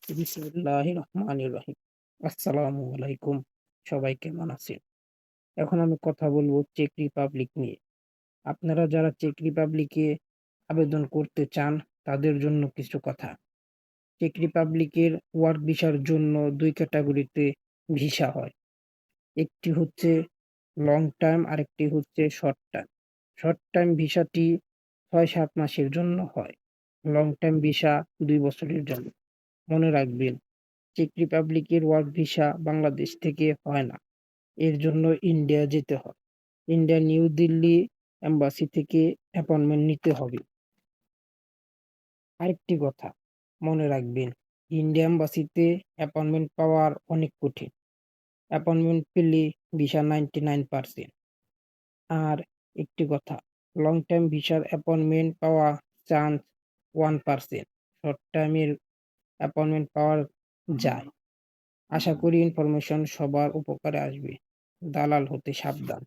বিসমিল্লাহির রহমানির রহিম। আসসালামু আলাইকুম। সবাই কেমন আছেন? এখন আমি কথা বলব চেক রিপাবলিক নিয়ে। আপনারা যারা চেক রিপাবলিকে আবেদন করতে চান তাদের জন্য কিছু কথা। চেক রিপাবলিকের ওয়ার্ক ভিসার জন্য ২ ক্যাটাগরিতে ভিসা হয়। একটি হচ্ছে লং টার্ম আরেকটি হচ্ছে শর্ট টার্ম। শর্ট টার্ম ভিসাটি ৬-৭ মাসের জন্য হয়। লং টার্ম ভিসা ২ বছরের জন্য। মনে রাখবেন চেক রিপাবলিকের ওয়ার্ক ভিসা বাংলাদেশ থেকে হয় না। এর জন্য ইন্ডিয়া যেতে হয়। ইন্ডিয়ার নিউ দিল্লি এম্বাসি থেকে অ্যাপয়েন্টমেন্ট নিতে হবে। আরেকটি কথা মনে রাখবেন, ইন্ডিয়া এম্বাসিতে অ্যাপয়েন্টমেন্ট পাওয়ার অনেক কঠিন। অ্যাপয়েন্টমেন্ট পেলে ভিসা 99%। আর একটি কথা, লং টার্ম ভিসার অ্যাপয়েন্টমেন্ট পাওয়া চান্স 1%। শর্ট টার্মের অ্যাপয়েন্টমেন্ট পাওয়া যায়। আশা করি ইনফরমেশন সবার উপকারে আসবে। দালাল হতে সাবধান।